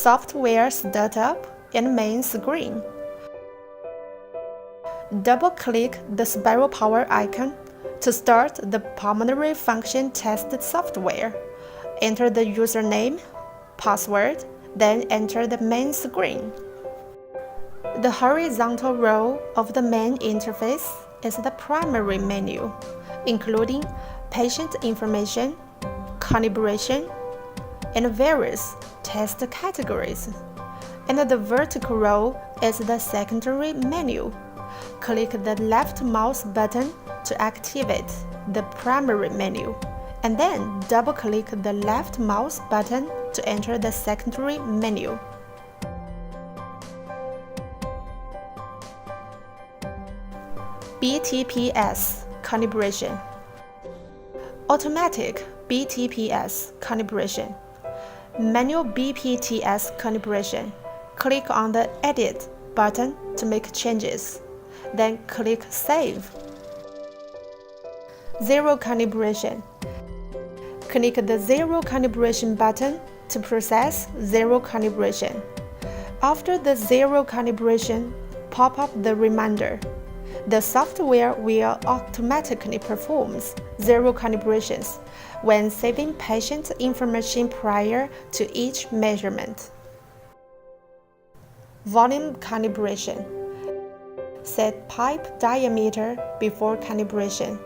software startup and main screen. Double-click the SpiroPower icon to start the pulmonary function test software. Enter the username, password, then enter the main screen. The horizontal row of the main interface is the primary menu, including patient information, calibration, and various test categories. And the vertical row is the secondary menu. Click the left mouse button to activate the primary menu, and then double-click the left mouse button to enter the secondary menu. BTPS calibration. Automatic BTPS calibration. Manual BPTS calibration. Click on the Edit button to make changes. Then click Save. Zero calibration. Click the Zero calibration button to process zero calibration. After the zero calibration, pop up the reminder. The software will automatically perform zero calibrations when saving patient information prior to each measurement. Volume calibration. Set pipe diameter before calibration.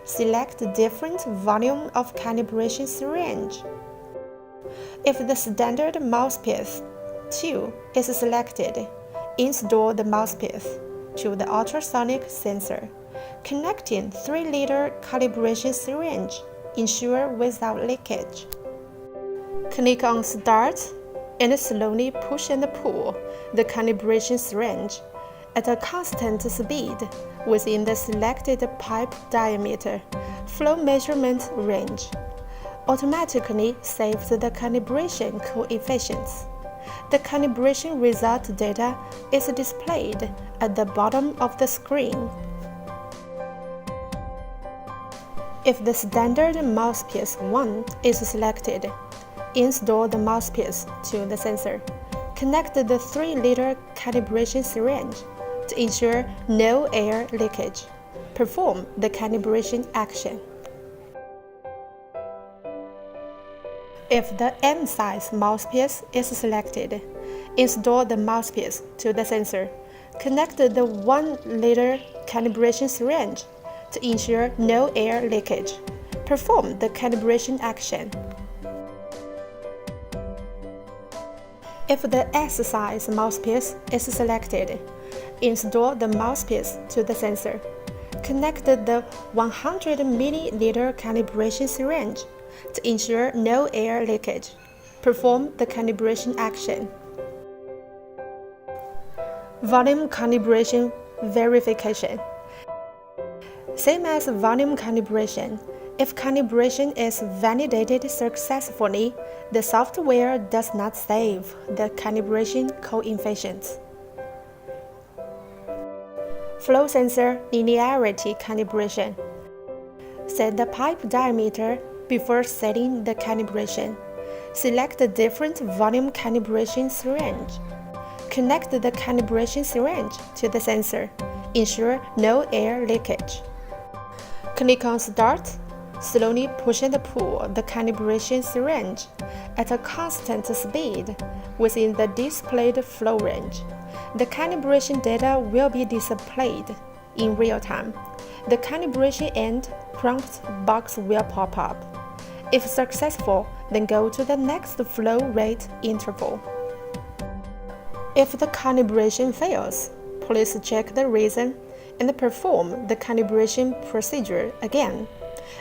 Select different volume of calibration syringe. If the standard mouthpiece 2 is selected, install the mouthpiece to the ultrasonic sensor. Connecting 3-liter calibration syringe. Ensure without leakage. Click on Start and slowly push and pull the calibration syringe at a constant speed within the selected pipe diameter flow measurement range. Automatically saves the calibration coefficients. The calibration result data is displayed at the bottom of the screen. If the standard mouthpiece 1 is selected, install the mouthpiece to the sensor. Connect the 3-liter calibration syringe to ensure no air leakage. Perform the calibration action. If the M-size mouthpiece is selected, install the mouthpiece to the sensor. Connect the 1-liter calibration syringe to ensure no air leakage. Perform the calibration action. If the S-size mouthpiece is selected, install the mouthpiece to the sensor. Connect the 100 ml calibration syringe to ensure no air leakage. Perform the calibration action. Volume calibration verification. Same as volume calibration, if calibration is validated successfully, the software does not save the calibration coefficients. Flow sensor linearity calibration. Set the pipe diameter before setting the calibration. Select the different volume calibration syringe. Connect the calibration syringe to the sensor. Ensure no air leakage. Click on Start. Slowly push and pull the calibration syringe at a constant speed within the displayed flow range. The calibration data will be displayed in real time. The calibration end prompt box will pop up. If successful, then go to the next flow rate interval. If the calibration fails, please check the reason and perform the calibration procedure again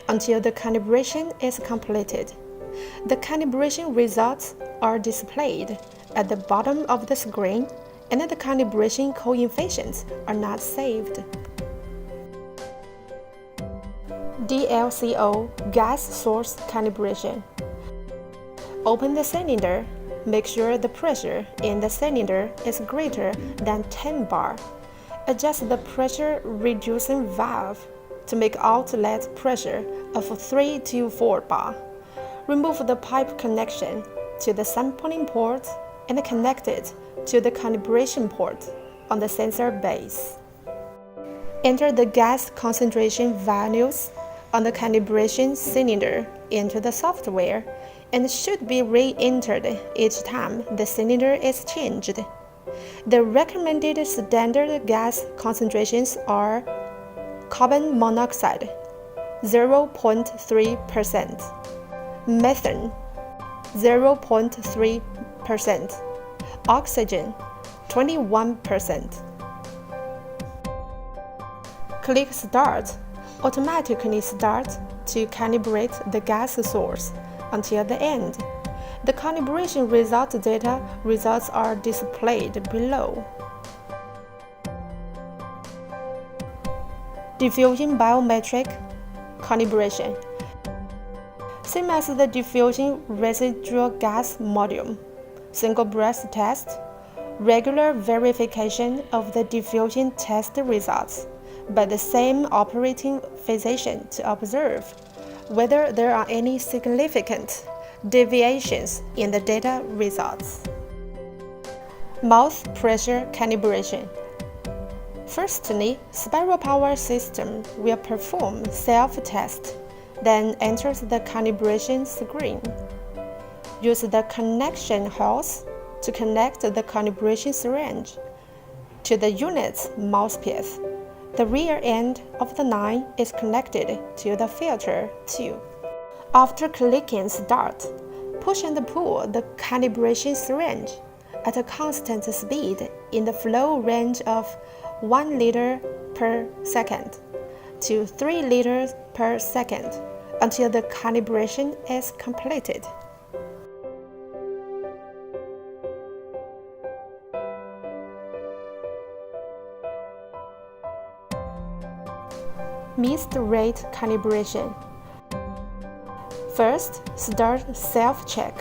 until the calibration is completed. The calibration results are displayed at the bottom of the screen, and the calibration coefficients are not saved. DLCO gas source calibration. Open the cylinder. Make sure the pressure in the cylinder is greater than 10 bar. Adjust the pressure reducing valve to make outlet pressure of 3 to 4 bar. Remove the pipe connection to the sampling port and connect it to the calibration port on the sensor base. Enter the gas concentration values on the calibration cylinder into the software and should be re-entered each time the cylinder is changed. The recommended standard gas concentrations are carbon monoxide 0.3%, methane 0.3%, oxygen 21%. Click Start, automatically start to calibrate the gas source until the end. The calibration result data results are displayed below. Diffusion biometric calibration. Same as the diffusion residual gas module, single breath test, regular verification of the diffusion test results by the same operating physician to observe whether there are any significant deviations in the data results. Mouth pressure calibration. Firstly, SpiroPower system will perform self-test, then enters the calibration screen. Use the connection hose to connect the calibration syringe to the unit's mouthpiece. The rear end of the line is connected to the filter tube. After clicking Start, push and pull the calibration syringe at a constant speed in the flow range of 1 liter per second to 3 liters per second until the calibration is completed. Missed rate calibration. First, start self-check,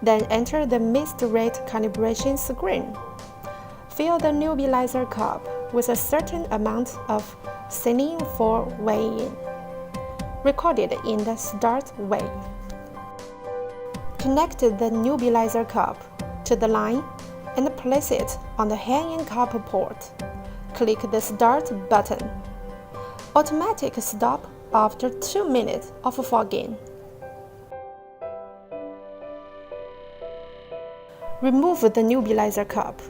then enter the missed rate calibration screen. Fill the nebulizer cup with a certain amount of saline for weighing, recorded in the start weight. Connect the nebulizer cup to the line and place it on the hanging cup port. Click the Start button. Automatic stop after 2 minutes of fogging. Remove the nebulizer cup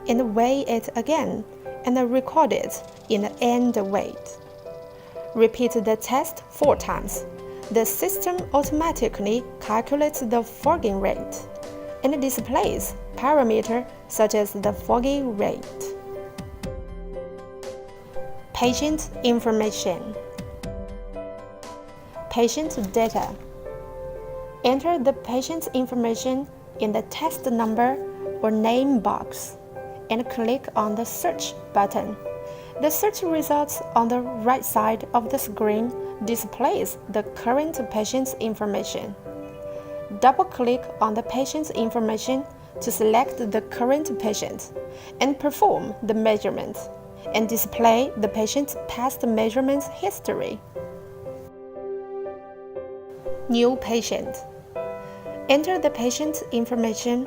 and weigh it again and record it in the end weight. Repeat the test 4 times. The system automatically calculates the fogging rate and displays parameters such as the fogging rate. Patient information. Patient data. Enter the patient's information in the test number or name box and click on the Search button. The search results on the right side of the screen displays the current patient's information. Double-click on the patient's information to select the current patient and perform the measurement, and display the patient's past measurements history. New patient. Enter the patient's information,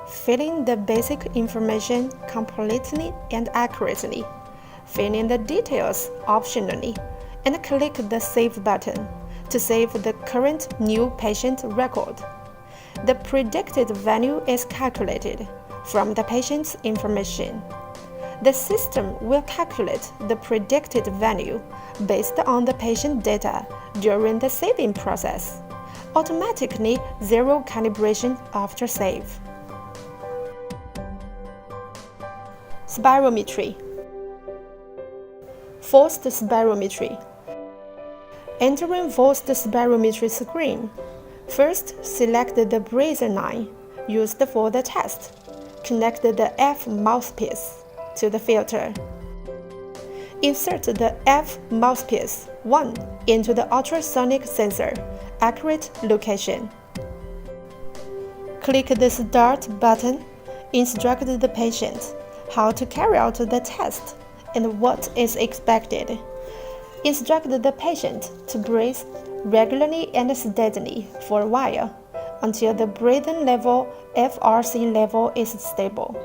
fill in the basic information completely and accurately, fill in the details optionally, and click the Save button to save the current new patient record. The predicted value is calculated from the patient's information. The system will calculate the predicted value based on the patient data during the saving process. Automatically zero calibration after save. Spirometry. Forced spirometry. Entering forced spirometry screen. First, select the breather line used for the test. Connect the F mouthpiece to the filter. Insert the F mouthpiece 1 into the ultrasonic sensor, accurate location. Click the Start button, instruct the patient how to carry out the test and what is expected. Instruct the patient to breathe regularly and steadily for a while until the breathing level FRC level is stable.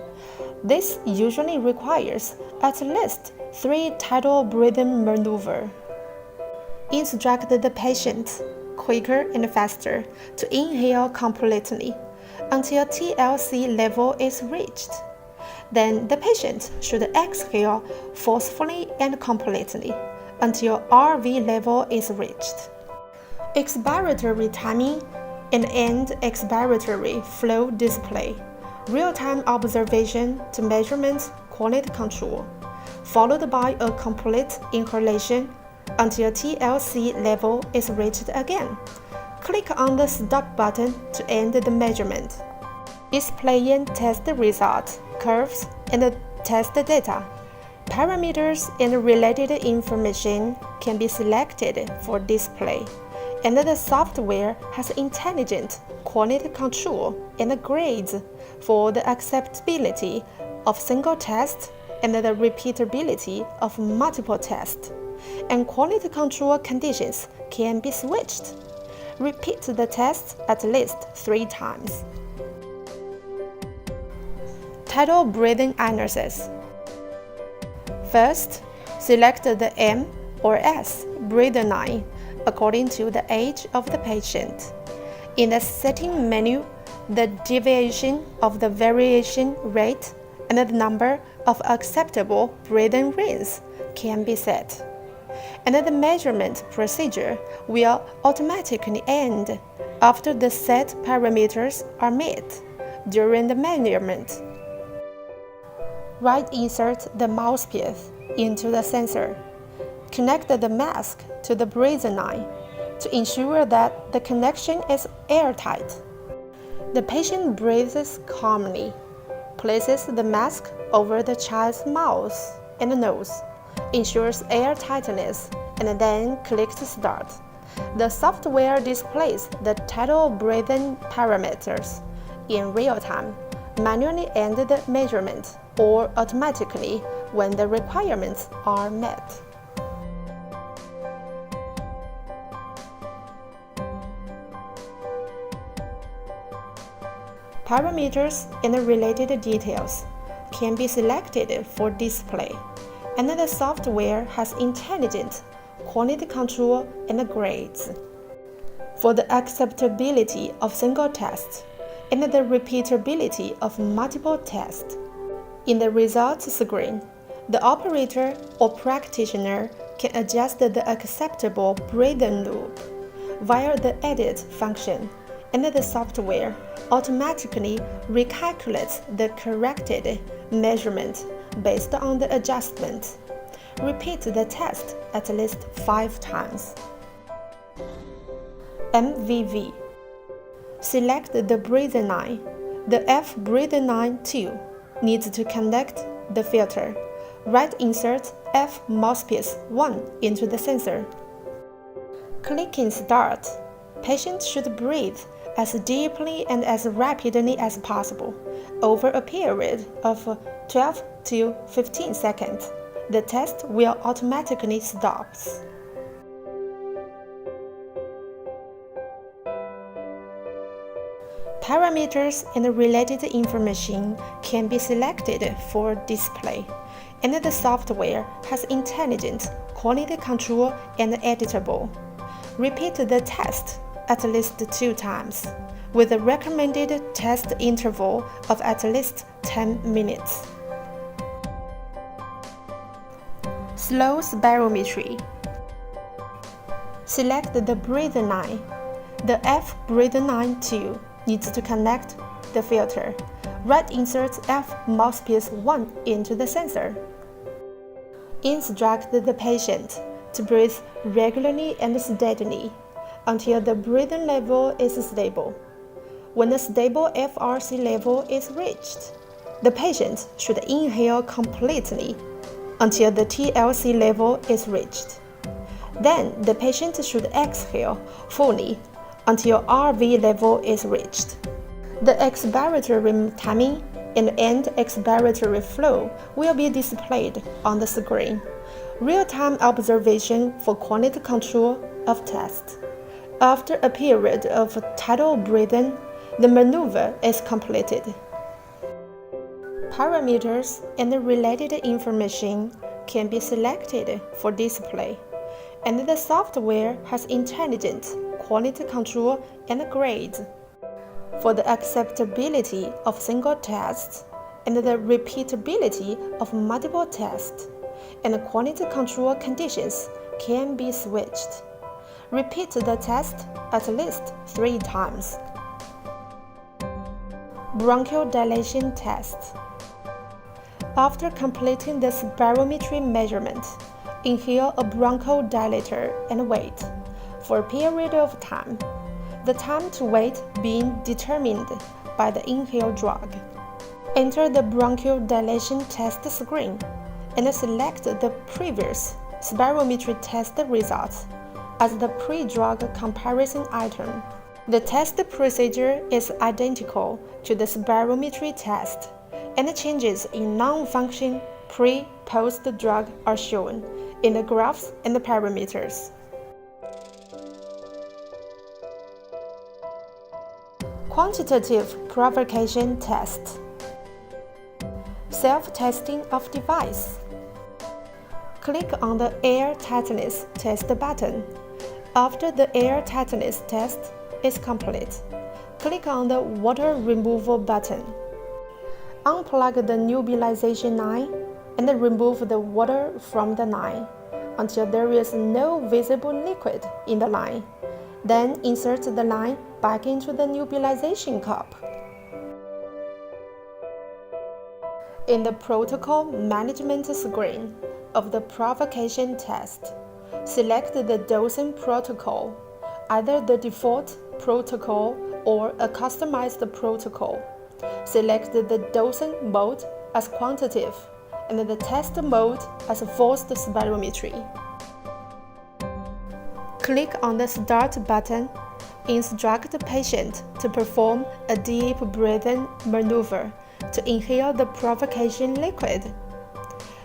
This usually requires at least 3 tidal breathing maneuvers. Instruct the patient, quicker and faster, to inhale completely until TLC level is reached. Then the patient should exhale forcefully and completely until RV level is reached. Expiratory timing and end expiratory flow display, real-time observation to measurement quality control, followed by a complete inhalation until TLC level is reached again. Click on the stop button to end the measurement. Displaying test results, curves, and test data. Parameters and related information can be selected for display, and the software has intelligent quality control and grades for the acceptability of single tests and the repeatability of multiple tests, and quality control conditions can be switched. Repeat the test at least 3 times. Tidal breathing analysis. First, select the M or S breathing line according to the age of the patient. In the setting menu, the deviation of the variation rate and the number of acceptable breathing rings can be set, and the measurement procedure will automatically end after the set parameters are met during the measurement. Right insert the mouthpiece into the sensor. Connect the mask to the breathing line to ensure that the connection is airtight. The patient breathes calmly, places the mask over the child's mouth and nose, ensures air tightness, and then clicks start. The software displays the tidal breathing parameters in real time, manually end the measurement, or automatically when the requirements are met. Parameters and related details can be selected for display, and the software has intelligent quality control and grades for the acceptability of single tests and the repeatability of multiple tests. In the results screen, the operator or practitioner can adjust the acceptable breathing loop via the edit function, and the software automatically recalculates the corrected measurement based on the adjustment. Repeat the test at least 5 times. MVV. Select the breathing line. The F breathing line 2 needs to connect the filter. Right insert F mouthpiece 1 into the sensor. Clicking Start. Patient should breathe as deeply and as rapidly as possible over a period of 12 to 15 seconds. The test will automatically stop. Parameters and related information can be selected for display, and the software has intelligent quality control and editable. Repeat the test at least 2 times, with a recommended test interval of at least 10 minutes. Slow spirometry. Select the breathing line. The F breathing line 2 needs to connect the filter. Right insert F mouthpiece 1 into the sensor. Instruct the patient to breathe regularly and steadily until the breathing level is stable. When the stable FRC level is reached, the patient should inhale completely until the TLC level is reached. Then the patient should exhale fully until RV level is reached. The expiratory timing and end expiratory flow will be displayed on the screen. Real-time observation for quality control of tests. After a period of tidal breathing The maneuver is completed. Parameters and related information can be selected for display, and the software has intelligent quality control and grades. For the acceptability of single tests and the repeatability of multiple tests, and quality control conditions can be switched. Repeat the test at least 3 times. Bronchodilation test. After completing the spirometry measurement, inhale a bronchodilator and wait for a period of time, the time to wait being determined by the inhaled drug. Enter the bronchodilation test screen and select the previous spirometry test results as the pre-drug comparison item. The test procedure is identical to the spirometry test, and changes in non-function pre-post drug are shown in the graphs and the parameters. Quantitative provocation test. Self-testing of device. Click on the air tightness test button. After the air tightness test is complete, click on the water removal button. Unplug the nebulization line and remove the water from the line until there is no visible liquid in the line. Then insert the line back into the nebulization cup. In the protocol management screen of the provocation test, select the dosing protocol, either the default protocol or a customized protocol. Select the dosing mode as quantitative and the test mode as forced spirometry. Click on the Start button. Instruct the patient to perform a deep breathing maneuver to inhale the provocation liquid.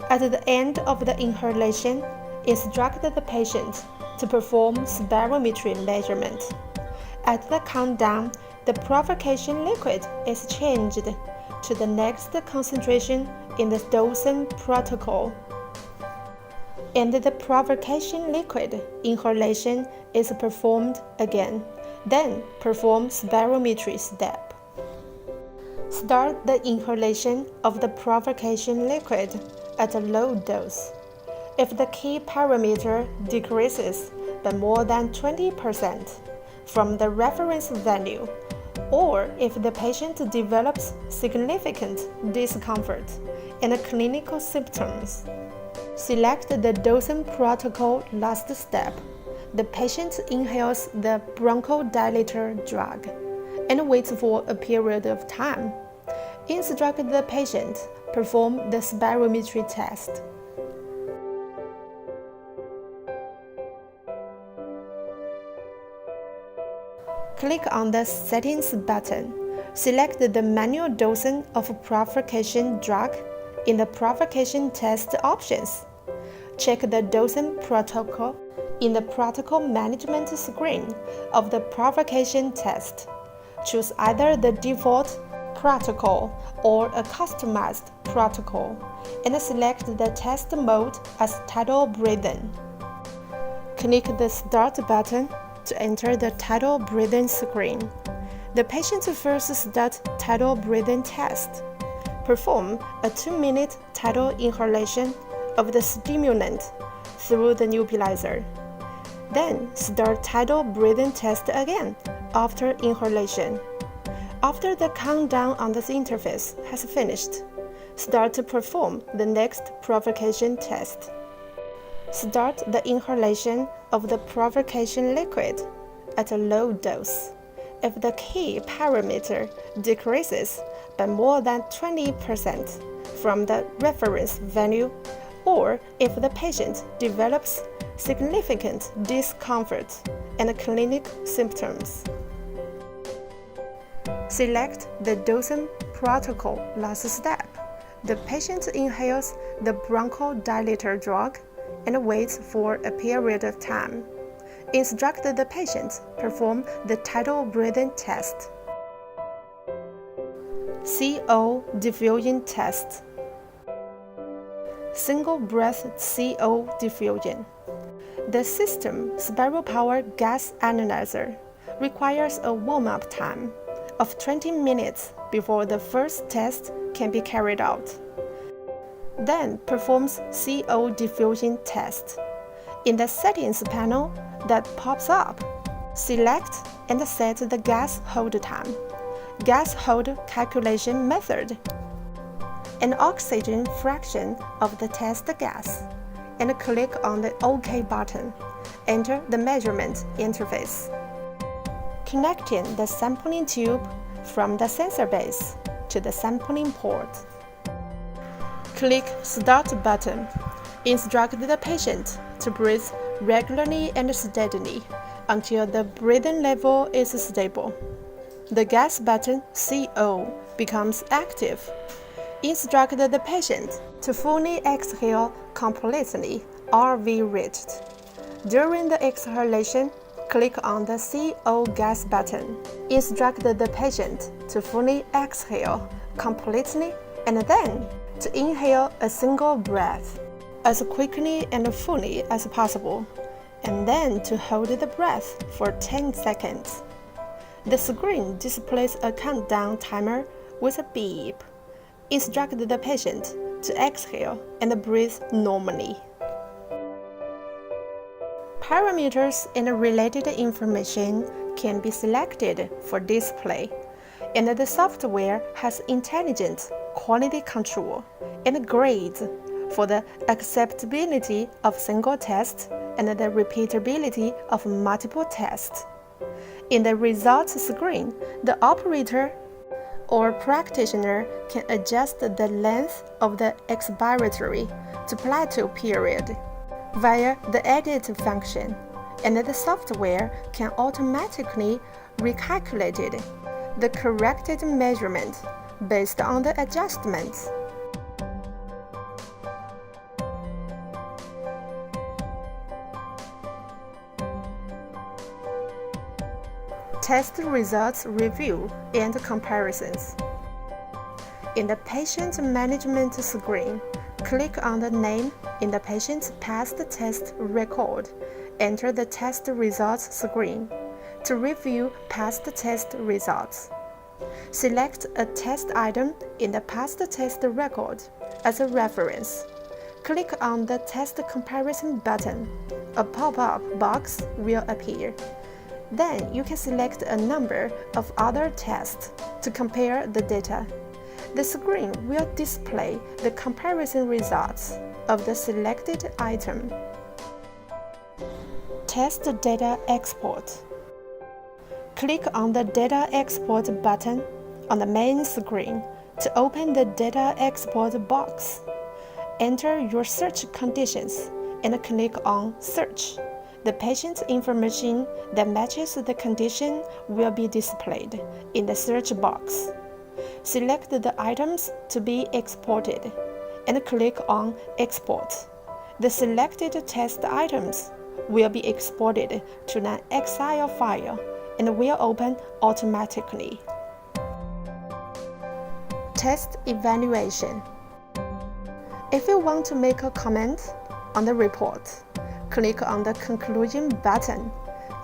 At the end of the inhalation, instruct the patient to perform spirometry measurement. At the countdown, the provocation liquid is changed to the next concentration in the dosing protocol, and the provocation liquid inhalation is performed again. Then perform spirometry step. Start the inhalation of the provocation liquid at a low dose. If the key parameter decreases by more than 20% from the reference value, or if the patient develops significant discomfort and clinical symptoms, select the dosing protocol last step. The patient inhales the bronchodilator drug and waits for a period of time. Instruct the patient perform the spirometry test. Click on the Settings button. Select the manual dosing of provocation drug in the provocation test options. Check the dosing protocol in the protocol management screen of the provocation test. Choose either the default protocol or a customized protocol and select the test mode as tidal breathing. Click the Start button to enter the tidal breathing screen. The patient first start tidal breathing test. Perform a 2-minute tidal inhalation of the stimulant through the nebulizer. Then start tidal breathing test again after inhalation. After the countdown on this interface has finished, start to perform the next provocation test. Start the inhalation of the provocation liquid at a low dose. If the key parameter decreases by more than 20% from the reference value, or if the patient develops significant discomfort and clinical symptoms. Select the dosing protocol last step. The patient inhales the bronchodilator drug and waits for a period of time. Instruct the patient perform the tidal breathing test. CO diffusion test. Single breath CO diffusion. The system SpiroPower gas analyzer requires a warm-up time of 20 minutes before the first test can be carried out. Then performs CO diffusion test. In the settings panel that pops up, select and set the gas hold time, gas hold calculation method, and oxygen fraction of the test gas, and click on the OK button. Enter the measurement interface. Connecting the sampling tube from the sensor base to the sampling port. Click Start button. Instruct the patient to breathe regularly and steadily until the breathing level is stable. The gas button CO becomes active. Instruct the patient to fully exhale completely, RV reached. During the exhalation, click on the CO gas button. Instruct the patient to fully exhale completely and then to inhale a single breath as quickly and fully as possible, and then to hold the breath for 10 seconds. The screen displays a countdown timer with a beep. Instruct the patient to exhale and breathe normally. Parameters and related information can be selected for display, and the software has intelligent quality control and grades for the acceptability of single tests and the repeatability of multiple tests. In the results screen, the operator or practitioner can adjust the length of the expiratory to plateau period via the edit function, and the software can automatically recalculate the corrected measurement based on the adjustments. Test results review and comparisons. In the patient management screen, click on the name in the patient's past test record. Enter the test results screen to review past test results. Select a test item in the past test record as a reference. Click on the Test Comparison button. A pop-up box will appear. Then you can select a number of other tests to compare the data. The screen will display the comparison results of the selected item. Test Data Export. Click on the Data Export button on the main screen to open the Data Export box. Enter your search conditions and click on Search. The patient's information that matches the condition will be displayed in the search box. Select the items to be exported and click on Export. The selected test items will be exported to an Excel file and will open automatically. Test Evaluation. If you want to make a comment on the report, click on the Conclusion button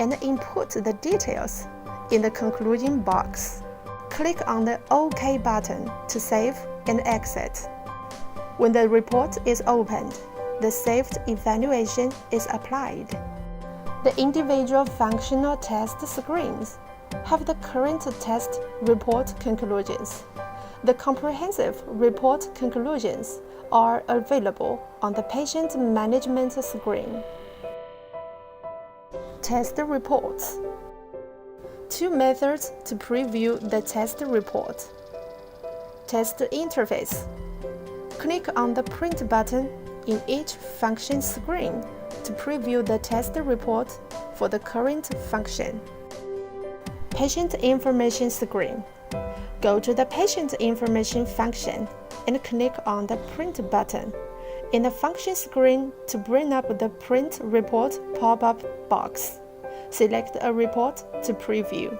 and input the details in the conclusion box. Click on the OK button to save and exit. When the report is opened, the saved evaluation is applied. The individual functional test screens have the current test report conclusions. The comprehensive report conclusions are available on the patient management screen. Test reports. Two methods to preview the test report. Test interface. Click on the Print button in each function screen to preview the test report for the current function. Patient information screen. Go to the Patient Information function and click on the Print button in the function screen to bring up the Print Report pop-up box. Select a report to preview.